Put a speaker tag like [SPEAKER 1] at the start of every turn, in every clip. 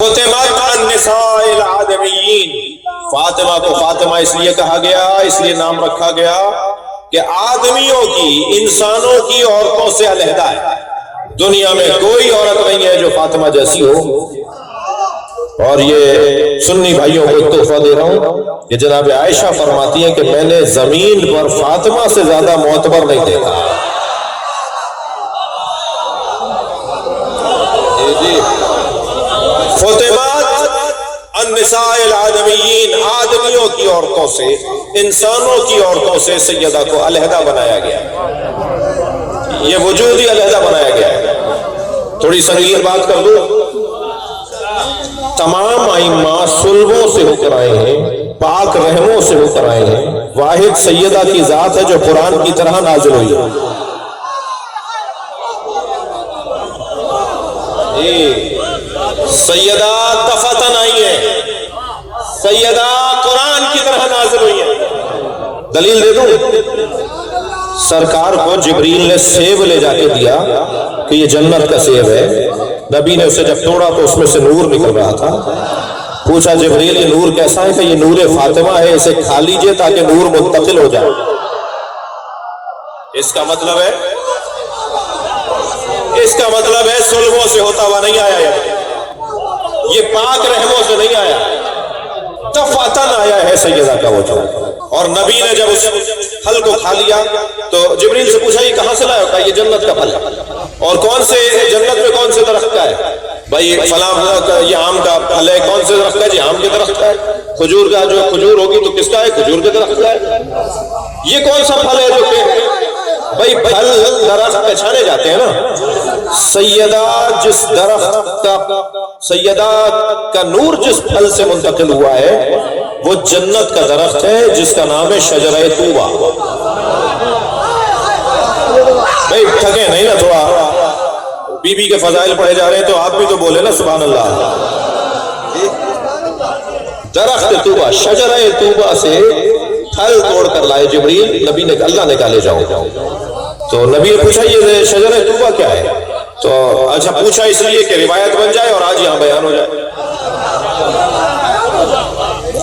[SPEAKER 1] ختمت النساء العالمین، فاطمہ کو فاطمہ اس لیے کہا گیا، اس لیے نام رکھا گیا کہ آدمیوں کی، انسانوں کی عورتوں سے علیحدہ ہے۔ دنیا میں کوئی عورت نہیں ہے جو فاطمہ جیسی ہو۔ اور یہ سنی بھائیوں کو ایک تحفہ دے رہا ہوں کہ جناب عائشہ فرماتی ہیں کہ میں نے زمین پر فاطمہ سے زیادہ معتبر نہیں دیکھا۔ فتمات النساء العالمین، آدمیوں کی عورتوں سے، انسانوں کی عورتوں سے سیدہ کو علیحدہ بنایا گیا، یہ وجود ہی علیحدہ بنایا گیا ہے۔ تھوڑی سنگین بات کر دوں، تمام ائمہ صلبوں سے ہو کر آئے ہیں، پاک رحموں سے ہو کر آئے ہیں، واحد سیدہ کی ذات ہے جو قرآن کی طرح نازل ہوئی ہے۔ سیدہ دفتن آئی ہے، سیدہ قرآن کی طرح نازل ہوئی ہے۔ دلیل دے دوں، سرکار کو جبریل نے سیب لے جا کے دیا کہ یہ جنت کا سیب ہے، نبی نے اسے جب توڑا تو اس میں سے نور نکل رہا تھا۔ پوچھا جبریل یہ نور کیسا ہے؟ کہ یہ نور فاطمہ ہے، اسے کھا لیجئے تاکہ نور منتقل ہو جائے۔ اس کا مطلب ہے صلبوں سے ہوتا ہوا نہیں آیا، یہ پاک رحموں سے نہیں آیا، دفعتاً آیا ہے سیدہ کا وجود۔ اور نبی نے جب اس پھل کو کھا لیا تو جبریل سے پوچھا یہ کہاں سے لایا؟ ہوتا یہ جنت کا پھل ہے۔ اور کون سے جنت میں کون سے درخت کا ہے؟ بھائی فلاں یہ آم کا پھل ہے، کون سے درخت کا ہے؟ جی آم کے درخت کا ہے۔ کھجور کا جو کھجور ہوگی تو کس کا ہے؟ کھجور کے درخت کا ہے۔ یہ کون سا پھل ہے جو کہ بھائی پھل درخت پہچانے جاتے ہیں نا۔ سیدہ جس درخت کا، سیدہ کا نور جس پھل سے منتقل ہوا ہے وہ جنت کا درخت ہے جس کا نام ہے شجرہ طوبہ۔ بھائی تھکے نہیں نا تھوڑا، بی بی کے فضائل پڑھے جا رہے ہیں تو آپ بھی تو بولے نا سبحان اللہ۔ درخت طوبہ، شجرہ طوبہ سے پھل توڑ کر لائے جبریل، نبی نے اللہ نے کہا لے جاؤ۔ تو نبی نے پوچھا یہ شجرہ طوبہ کیا ہے؟ تو اچھا پوچھا اس لیے کہ روایت بن جائے اور آج یہاں بیان ہو جائے۔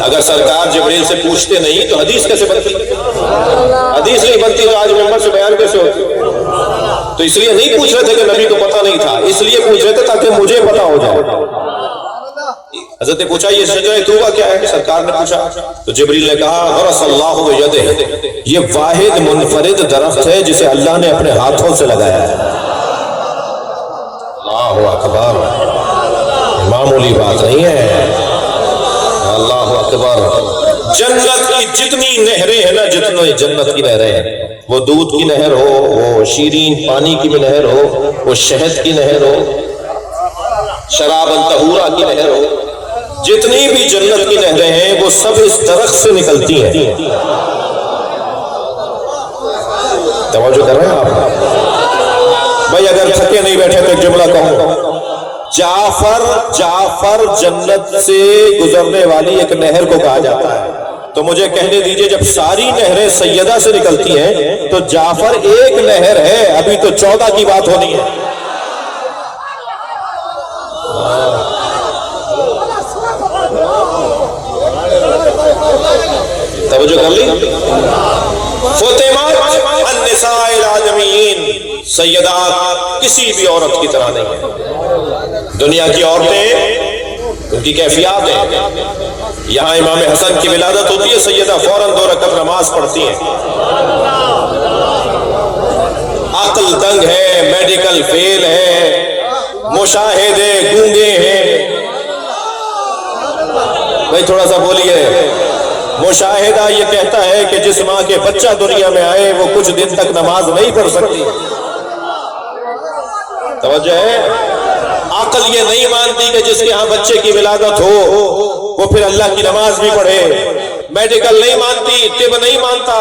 [SPEAKER 1] اگر سرکار جبریل سے پوچھتے نہیں تو حدیث کیسے بنتی؟ حدیث نہیں بنتی تو آج ممبر سے بیان کیسے ہوتی؟ تو اس لیے نہیں پوچھ رہے تھے کہ نبی کو پتہ نہیں تھا، اس لیے پوچھ رہے تھے تاکہ مجھے پتہ ہو جائے۔ حضرت نے پوچھا یہ شجرہ طوبہ کیا ہے؟ سرکار نے پوچھا تو جبریل نے کہا غرس اللہ بیدہ، یہ واحد منفرد درخت ہے جسے اللہ نے اپنے ہاتھوں سے لگایا ہے۔ اللہ اکبر، معمولی بات نہیں ہے۔ اللہ اکبر۔ جنت کی جتنی نہریں ہیں نا، جتنی جنت کی نہریں ہیں، وہ دودھ کی نہر ہو، وہ شیرین پانی کی بھی نہر ہو، وہ شہد کی نہر ہو، شراب طہورہ کی نہر ہو، جتنی بھی جنت کی نہریں ہیں وہ سب اس درخت سے نکلتی ہیں۔ توجہ کر رہے ہیں آپ؟ بھائی اگر تھکے نہیں بیٹھے تو ایک جملہ کہوں، جعفر جنت سے گزرنے والی ایک نہر کو کہا جاتا ہے۔ تو مجھے کہنے دیجئے جب ساری نہریں سیدہ سے نکلتی ہیں تو جعفر ایک نہر ہے، ابھی تو 14 کی بات ہونی ہے۔ توجہ کر لی؟ فاطمہ النساء العالمین، سیدات کسی بھی عورت کی طرح نہیں ہے۔ دنیا کی عورتیں ان کی کیفیات ہیں۔ یہاں امام حسن کی ولادت ہوتی ہے، سیدہ فوراً 2 رکعت نماز پڑھتی ہیں۔ عقل دنگ ہے، میڈیکل فیل ہے، مشاہدے گونگے ہیں۔ بھائی تھوڑا سا بولیے۔ مشاہدہ یہ کہتا ہے کہ جس ماں کے بچہ دنیا میں آئے وہ کچھ دن تک نماز نہیں پڑھ سکتی۔ توجہ ہے؟ عقل یہ نہیں مانتی کہ جس کے ہاں بچے کی ولادت ہو وہ پھر اللہ کی نماز بھی پڑھے۔ میڈیکل نہیں مانتی، طب نہیں مانتا۔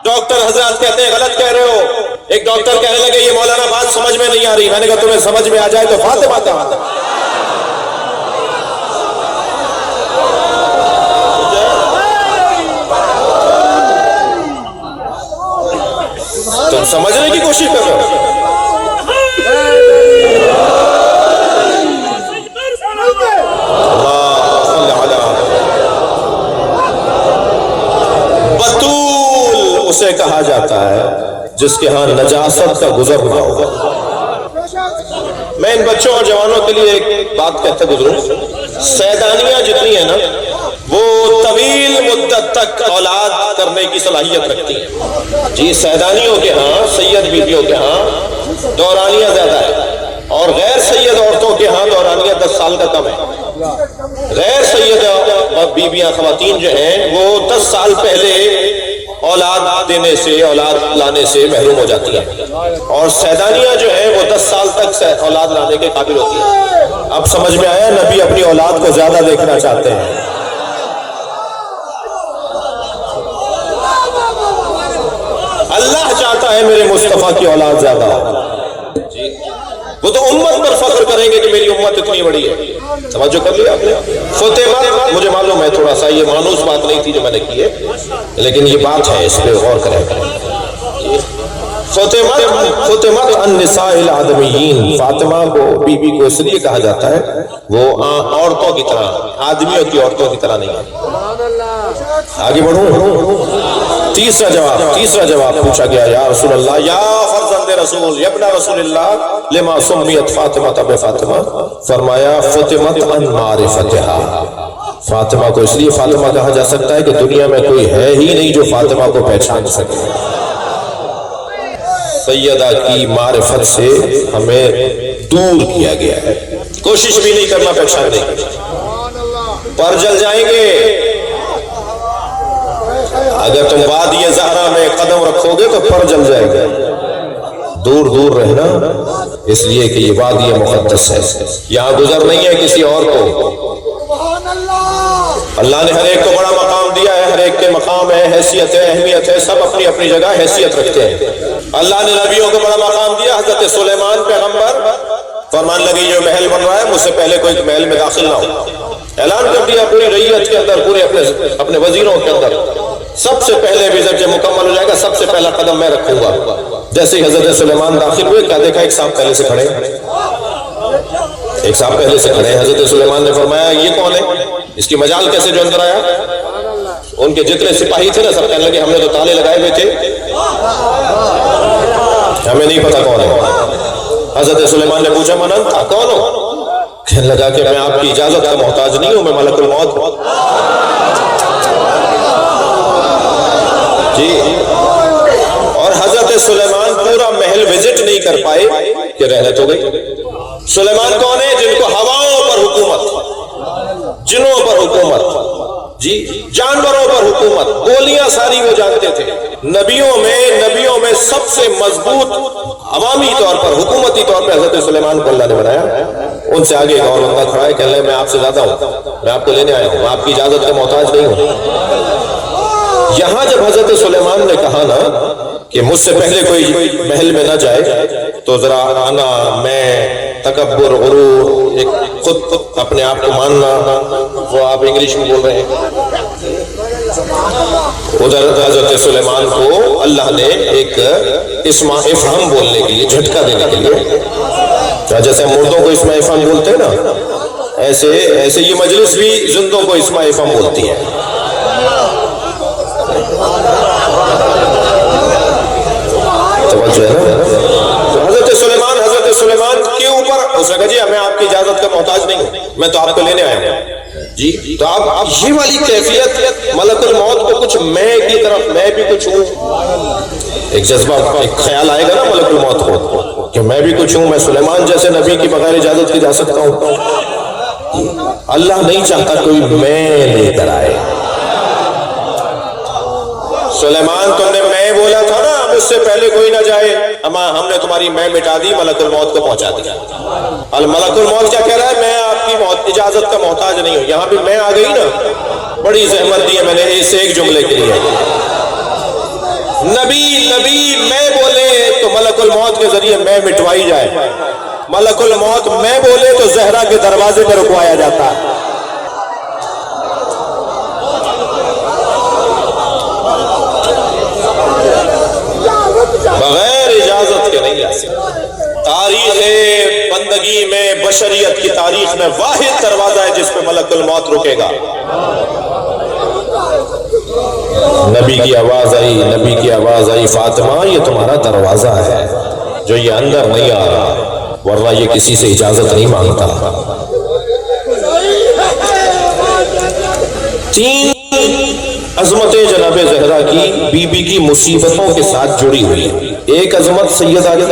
[SPEAKER 1] ڈاکٹر حضرات کہتے ہیں غلط کہہ رہے ہو۔ ایک ڈاکٹر کہنے لگے یہ مولانا بات سمجھ میں نہیں آ رہی۔ میں نے کہا تمہیں سمجھ میں آ جائے تو فاطمہ کہاں؟ تم سمجھنے کی کوشش کر رہے ہو۔ کہا جاتا ہے جس کے ہاں نجاست کا گزر نہ ہوگا۔ میں ان بچوں اور جوانوں کے لیے ایک بات کہتا گزروں، سیدانیاں جتنی ہیں نا وہ طویل مدت تک اولاد کرنے کی صلاحیت رکھتی ہیں۔ جی سیدانیوں کے ہاں، سید بیویوں کے ہاں دورانیہ زیادہ ہے، اور غیر سید عورتوں کے ہاں دورانیہ 10 سال کا کم ہے۔ غیر سید بیویاں خواتین جو ہیں وہ 10 سال پہلے اولاد دینے سے، اولاد لانے سے محروم ہو جاتی ہیں، اور سیدانیاں جو ہیں وہ 10 سال تک اولاد لانے کے قابل ہوتی ہیں۔ اب سمجھ میں آیا نبی اپنی اولاد کو زیادہ دیکھنا چاہتے ہیں۔ اللہ چاہتا ہے میرے مصطفیٰ کی اولاد زیادہ ہو، وہ تو امت پر فخر کریں گے کہ میری امت اتنی بڑی ہے۔ توجہ کر لیا آپ نے؟ فتح مجھے معلوم ہے تھوڑا سا یہ مانوس بات نہیں تھی جو میں نے کی ہے، لیکن یہ بات ہے، اس پہ غور کریں۔ فاطمہ النساء الآدمیین، فاطمہ کو بی بی کو اس لیے کہا جاتا ہے وہ عورتوں کی طرح، آدمیوں کی عورتوں کی طرح نہیں ہے۔ آگے بڑھوں، تیسرا جواب پوچھا گیا، یا رسول اللہ، یا فرزند رسول، یا ابن رسول اللہ، لما سمیت فاطمہ بفاطمہ، فرمایا فتمت عن معرفتها، فاطمہ کو اس لیے فاطمہ کہا جا سکتا ہے کہ دنیا میں کوئی ہے ہی نہیں جو فاطمہ کو پہچان سکے۔ سیدہ کی معرفت سے ہمیں دور کیا گیا ہے، کوشش بھی نہیں کرنا پہچاننے کی، پر جل جائیں گے اگر تم وادی زہرا میں قدم رکھو گے تو پر جل جائے گا۔ دور دور رہنا، اس لیے کہ یہ وادی مقدس ہے، یہاں گزر نہیں ہے کسی اور کو۔ اللہ نے ہر ایک کو بڑا مقام دیا ہے، ہر ایک کے مقام ہے، حیثیت ہے، اہمیت ہے، سب اپنی اپنی جگہ حیثیت رکھتے ہیں۔ اللہ نے نبیوں کو بڑا مقام دیا، حضرت سلیمان پیغمبر فرمان لگی جو محل بن رہا ہے مجھ سے پہلے کوئی محل میں داخل نہ ہو، اعلان کر دیا پوری رعیت کے اندر، پورے اپنے وزیروں کے اندر، سب سے پہلے وزٹ جب مکمل ہو جائے گا سب سے پہلا قدم میں رکھوں گا۔ جیسے ہی حضرت سلیمان داخل ہوئے کیا دیکھا، ایک صاحب پہلے سے کھڑے، ایک صاحب پہلے سے کھڑے۔ حضرت سلیمان نے فرمایا یہ کون ہے، اس کی مجال کیسے جو اندر آیا؟ ان کے جتنے سپاہی تھے نا سب کہنے لگے ہم نے تو تالے لگائے ہوئے تھے، ہمیں نہیں پتا کون ہے۔ حضرت سلیمان نے پوچھا من انت، کون ہو؟ کہنے لگا کہ میں آپ کی اجازت کا محتاج نہیں ہوں، میں ملک الموت ہوں۔ جی، اور حضرت سلیمان پورا محل وزٹ نہیں کر پائے کہ رحلت ہو گئی۔ سلیمان کون ہے؟ جن کو ہواؤں پر حکومت، جنوں پر حکومت، جی جانوروں پر حکومت، گولیاں ساری وہ جانتے تھے۔ نبیوں میں سب سے مضبوط عوامی طور پر، حکومتی طور پر حضرت سلیمان کو اللہ نے بنایا۔ ان سے آگے ایک اور بندہ کھڑا ہے، کہنے لگا میں آپ سے زیادہ ہوں، میں آپ کو لینے آیا ہوں، میں آپ کی اجازت کا محتاج نہیں ہوں۔ یہاں جب حضرت سلیمان نے کہا نا کہ مجھ سے پہلے کوئی محل میں نہ جائے تو ذرا آنا، میں، تکبر، غرور، ایک خود اپنے آپ کو ماننا، وہ آپ انگلش میں بول رہے ہیں، ادھر حضرت سلیمان کو اللہ نے ایک اسم افہام بولنے کے لیے، جھٹکا دینے کے لیے، جیسے مردوں کو اسم افہام بولتے ہیں نا، ایسے یہ مجلس بھی زندوں کو اسم افہام بولتی ہے۔ توجہ ہے نا؟ حضرت سلیمان کے اوپر اس نے کہا جی میں آپ کی اجازت کا محتاج نہیں ہوں، میں تو آپ کو لینے آیا ہوں۔ جی تو آپ یہ والی کیفیت، ملک الموت کو کچھ میں کی طرف، میں بھی کچھ ہوں، ایک جذبہ، ایک خیال آئے گا نا ملک الموت کو کہ میں بھی کچھ ہوں، میں سلیمان جیسے نبی کی بغیر اجازت کی جا سکتا ہوں۔ اللہ نہیں چاہتا کوئی میں لے کر آئے۔ سلیمان تم نے میں بولا تھا نا مجھ سے پہلے کوئی نہ جائے، ہم نے تمہاری میں مٹا دی، ملک الموت کو پہنچا دیا۔ الملک الموت کیا کہہ رہا ہے؟ میں آپ کی اجازت کا محتاج نہیں ہوں۔ یہاں بھی میں آ گئی نا، بڑی زحمت دی ہے میں نے اس ایک جملے کے لیے۔ نبی میں بولے تو ملک الموت کے ذریعے میں مٹوائی جائے، ملک الموت میں بولے تو زہرا کے دروازے پہ رکوایا جاتا ہے۔ بغیر اجازت کے نہیں آ سکتا۔ تاریخ بندگی میں، بشریت کی تاریخ میں واحد دروازہ ہے جس پہ ملک الموت رکے گا۔ نبی کی آواز آئی، نبی کی آواز آئی، فاطمہ یہ تمہارا دروازہ ہے جو یہ اندر نہیں آ رہا، ورنہ یہ کسی سے اجازت نہیں مانگتا۔ تین عظمتیں جناب زہرا کی بی بی کی مصیبتوں کے ساتھ جڑی ہوئی ہیں۔ ایک عظمت سیدہ کی،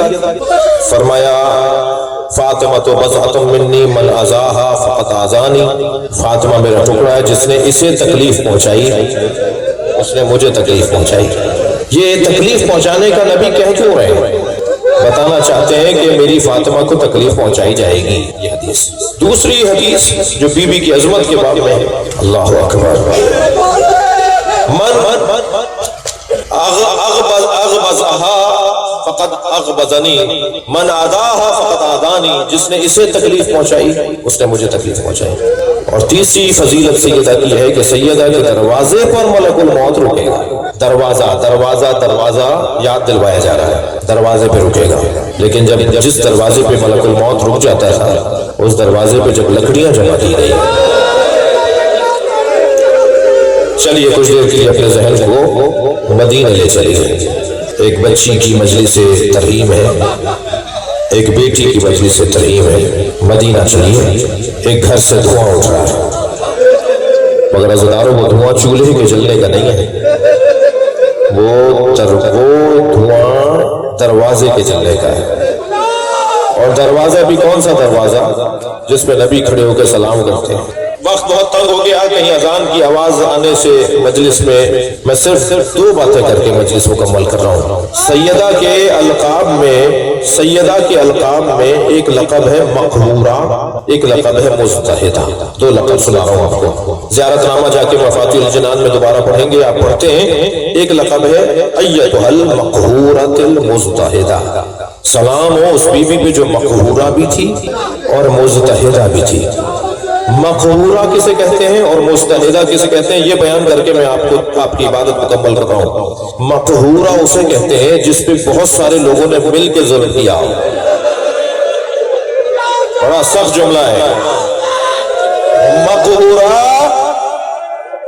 [SPEAKER 1] فرمایا فاطمہ تو بضعۃ منی من اذاہا فقط آذانی، فاطمہ میرا ٹکڑا ہے، جس نے اسے تکلیف پہنچائی اس نے مجھے تکلیف پہنچائی۔ یہ تکلیف پہنچانے کا نبی کہہ کیوں رہے ہیں؟ بتانا چاہتے ہیں کہ میری فاطمہ کو تکلیف پہنچائی جائے گی، یہ حدیث۔ دوسری حدیث جو بی بی کی عظمت کے باب میں ہے، اللہ اکبر، من اغبزہا فقط اغبزنی من عداہا فقط عدانی، جس نے اسے تکلیف پہنچائی اس نے مجھے تکلیف پہنچائی۔ اور تیسری فضیلت سیدہ کی ہے کہ سیدہ کے دروازے پر ملک الموت رکے گا۔ دروازہ دروازہ دروازہ یاد دلوایا جا رہا ہے، دروازے پہ رکے گا، لیکن جس دروازے پہ ملک الموت رک جاتا ہے اس دروازے پہ جب لکڑیاں جمع کی گئی، چلیے کچھ دیر کے لیے اپنے ذہن کو مدینہ لے چلیے۔ ایک بچی کی مجلس ترحیم ہے، ایک بیٹی کی مجلس ترحیم ہے، مدینہ چلیے۔ ایک گھر سے دھواں اٹھ رہا ہے، مگر عزیزانو وہ دھواں چولہے کے جلنے کا نہیں ہے، وہ دھواں دروازے کے جلنے کا ہے۔ اور دروازہ بھی کون سا دروازہ؟ جس پہ نبی کھڑے ہو کے سلام کرتے ہیں۔ وقت بہت تنگ ہو گیا، کہیں اذان کی آواز آنے سے مجلس میں صرف دو باتیں کر کے مجلس مکمل کر رہا ہوں۔ سیدہ کے القاب میں ایک لقب ہے مقہورہ، ایک لقب ہے مجتہدہ، دو لقب سنا رہا ہوں آپ کو۔ زیارت نامہ جا کے مفاتیح الجنان میں دوبارہ پڑھیں گے، آپ پڑھتے ہیں۔ ایک لقب ہے ایتھا المقہورۃ المجتہدہ، سلام ہو اس بیوی پہ جو مقہورہ بھی تھی اور مجتہدہ بھی تھی۔ مقہورہ کسے کہتے ہیں اور مجتہدہ کسے کہتے ہیں، یہ بیان کر کے میں آپ کی عبادت مکمل کر رہا ہوں۔ مقہورہ اسے کہتے ہیں جس پہ بہت سارے لوگوں نے مل کے ظلم کیا، بڑا سخت جملہ ہے۔ مقہورہ،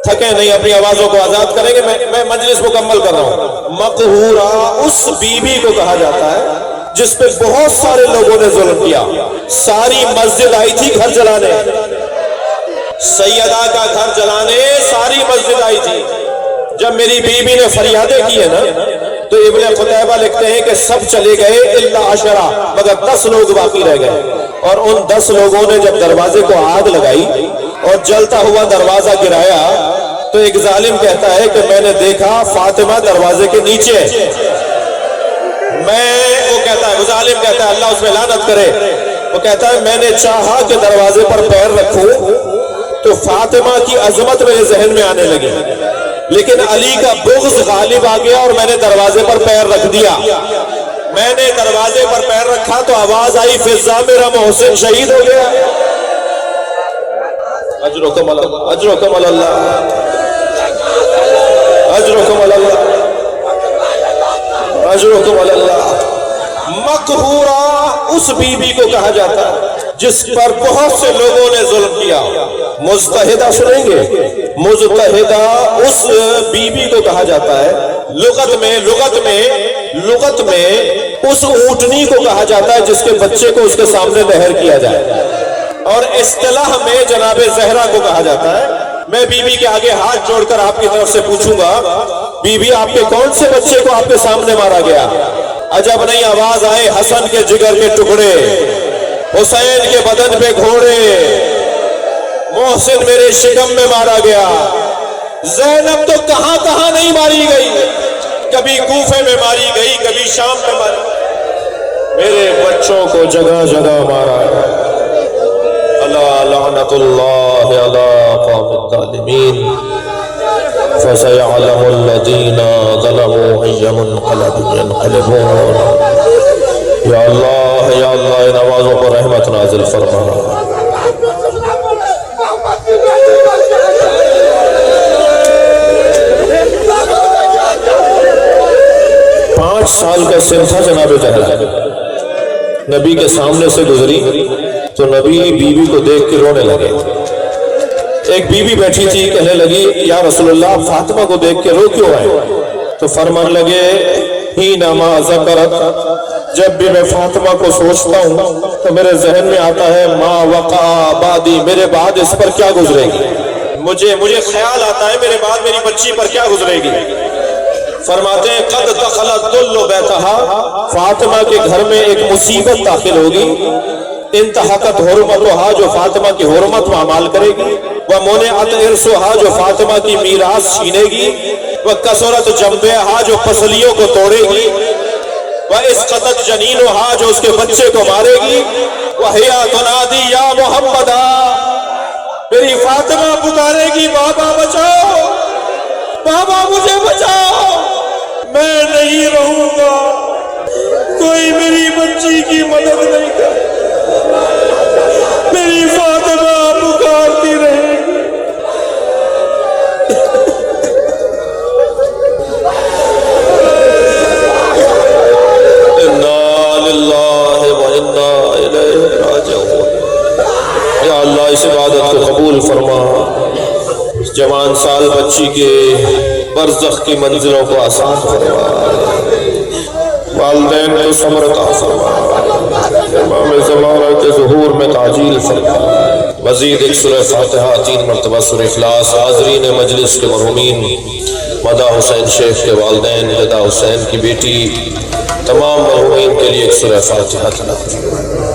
[SPEAKER 1] تھکے نہیں، اپنی آوازوں کو آزاد کریں گے، میں مجلس مکمل کر رہا ہوں۔ مقہورہ اس بیوی کو کہا جاتا ہے جس پہ بہت سارے لوگوں نے ظلم کیا۔ ساری مسجد آئی تھی گھر جلانے، سیدہ کا گھر جلانے ساری مسجد آئی تھی۔ جب میری بیوی نے فریادیں کی ہے نا تو ابن قتیبہ لکھتے ہیں کہ سب چلے گئے الا 10، مگر 10 لوگ باقی رہ گئے۔ اور ان 10 لوگوں نے جب دروازے کو آگ لگائی اور جلتا ہوا دروازہ گرایا تو ایک ظالم کہتا ہے کہ میں نے دیکھا فاطمہ دروازے کے نیچے، وہ ظالم کہتا ہے اللہ اس میں لعنت کرے، وہ کہتا ہے میں نے چاہا کہ دروازے پر پیر رکھوں تو فاطمہ کی عظمت میرے ذہن میں آنے لگی، لیکن علی کا بغض غالب آ گیا اور میں نے دروازے پر پیر رکھ دیا۔ میں نے دروازے پر پیر رکھا تو آواز آئی فضا میرا محسن شہید ہو گیا۔ اجرکم اللہ، اجرکم اللہ، اجرکم اللہ، اجرکم اللہ۔ مقہورہ اس بیوی کو کہا جاتا ہے جس پر بہت سے لوگوں نے ظلم کیا۔ مجتہدہ سنیں گے، مجتہدہ اس بیوی کو کہا جاتا ہے، لغت میں اس اونٹنی کو کہا جاتا ہے جس کے بچے کو اس کے سامنے نہر کیا جائے، اور اصطلاح میں جناب زہرا کو کہا جاتا ہے۔ میں بیوی کے آگے ہاتھ جوڑ کر آپ کی طرف سے پوچھوں گا، بیوی آپ کے کون سے بچے کو آپ کے سامنے مارا گیا؟ عجب نہیں آواز آئے حسن کے جگر کے ٹکڑے، حسین کے بدن پہ گھوڑے، محسن میرے شکم میں مارا گیا۔ زینب تو کہاں کہاں نہیں ماری گئی، کبھی کوفے میں ماری گئی، کبھی شام میں ماری گئی، میرے بچوں کو جگہ جگہ مارا ہے۔ اللہ لعنت اللہ علی قوم الظالمین، فسيعلم الذين ظلموا أي منقلب ينقلبون۔ یا اللہ ان آوازوں پر رحمت نازل فرما۔ 5 سال کا سن تھا جناب زہرا، نبی کے سامنے سے گزری تو نبی بیوی کو دیکھ کے رونے لگے۔ ایک بیوی بیٹھی تھی، کہنے لگی یا رسول اللہ فاطمہ کو دیکھ کے رو کیوں آئے؟ تو فرمان لگے حینما ذکرت، جب بھی میں فاطمہ کو سوچتا ہوں تو میرے ذہن میں آتا ہے ما وقع بعدی، میرے بعد اس پر کیا گزرے گی، مجھے خیال آتا ہے میرے بعد میری بچی پر کیا گزرے گی۔ فرماتے ہیں قد دخلت دل بیتہا، فاطمہ کے گھر میں ایک مصیبت داخل ہوگی، انتہکت حرمتہا، جو فاطمہ کی حرمت معمال کرے گی، ومنعت ارثہا، جو فاطمہ کی میراث چھینے گی، وکثرت جنبہا، جو پسلیوں کو توڑے گی، واسقطت جنینہا، جو اس کے بچے کو مارے گی، وہی تنادی یا محمدہ، میری فاطمہ پکارے گی بابا بچاؤ، بابا مجھے بچاؤ، میں نہیں رہوں گا، کوئی میری بچی کی مدد نہیں کرے، میری فاطمہ پکارتی رہے گی۔ انا للہ و انا الیہ راجعون۔ یا اللہ اس عبادت کو قبول فرما، جوان سال بچی کے برزخ کی منزلوں کو آسان فرما، والدین کو صبر عطا فرما، امام زمانہ کے ظہور میں تعجیل فرما۔ مزید ایک سورہ فاتحہ، 3 مرتبہ سورہ اخلاص، حاضرین مجلس کے مرحومین، مدہ حسین شیخ کے والدین، جدہ حسین کی بیٹی، تمام مرحومین کے لیے ایک سورہ فاتحہ تلاوت۔